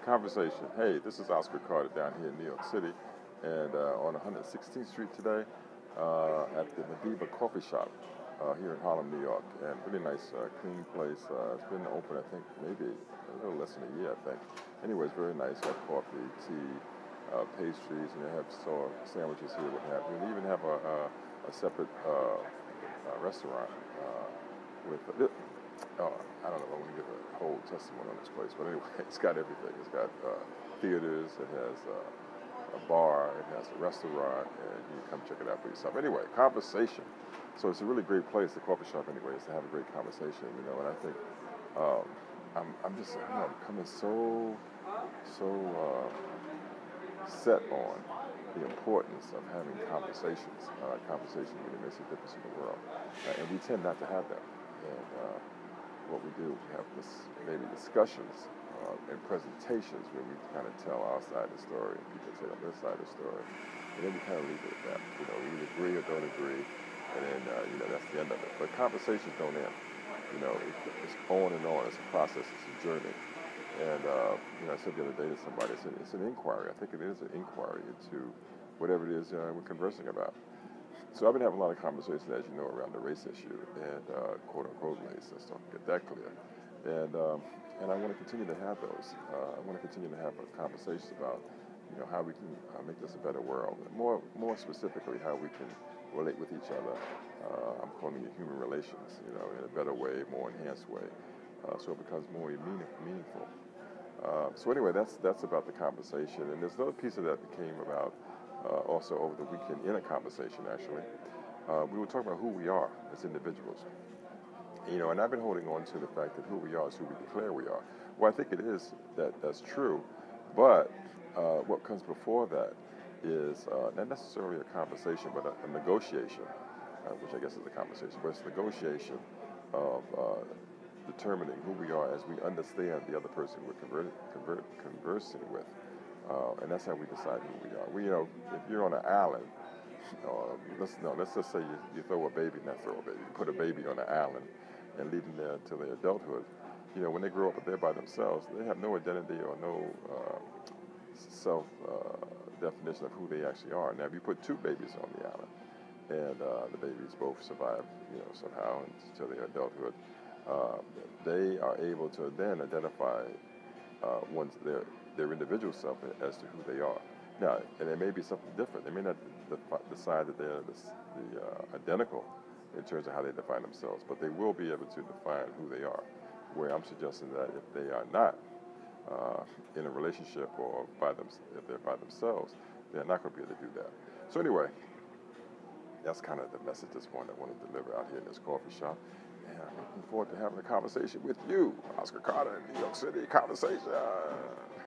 Conversation. Hey, this is Oscar Carter down here in New York City, and on 116th Street today at the Madiba Coffee Shop here in Harlem, New York. And really nice, clean place. It's been open, I think, maybe a little less than a year, I think. Anyways, very nice. Have coffee, tea, pastries, and they have sandwiches here, what have you. And they even have a separate restaurant with. I don't know if I want to give a whole testimony on this place, but anyway, it's got everything. It's got theaters, it has a bar, it has a restaurant, and you can come check it out for yourself. Anyway, conversation. So it's a really great place, the coffee shop, anyways, to have a great conversation, and I think I'm just, I'm coming so set on the importance of having conversations. Conversation really makes a difference in the world, and we tend not to have that. And what we do, we have maybe discussions and presentations where we kind of tell our side of the story and people tell their side of the story, and then we kind of leave it at that. We either agree or don't agree, and then that's the end of it. But conversations don't end. It's on and on. It's a process. It's a journey. And I said the other day to somebody, it's an inquiry. I think it is an inquiry into whatever it is we're conversing about. So I've been having a lot of conversations, as you know, around the race issue and quote-unquote race. Let's get that clear. And I want to continue to have those. I want to continue to have conversations about, how we can make this a better world. More specifically, how we can relate with each other. I'm calling it human relations, in a better way, more enhanced way, so it becomes more meaningful. So anyway, that's about the conversation. And there's another piece of that came about also over the weekend in a conversation, actually. We were talking about who we are as individuals. And I've been holding on to the fact that who we are is who we declare we are. Well, I think it is that's true, but what comes before that is not necessarily a conversation, but a negotiation, which I guess is a conversation, but it's a negotiation of determining who we are as we understand the other person we're conversing with. And that's how we decide who we are. If you're on an island, let's just say you throw a baby, you put a baby on an island and leave them there until their adulthood. When they grow up there by themselves, they have no identity or no self definition of who they actually are. Now, if you put two babies on the island, and the babies both survive, somehow until their adulthood, they are able to then identify their individual self as to who they are. Now, and it may be something different. They may not decide that they're identical in terms of how they define themselves, but they will be able to define who they are. Where I'm suggesting that if they are not in a relationship or if they're by themselves, they're not going to be able to do that. So anyway, that's kind of the message this morning I want to deliver out here in this coffee shop. And I'm looking forward to having a conversation with you, Oscar Carter in New York City. Conversation.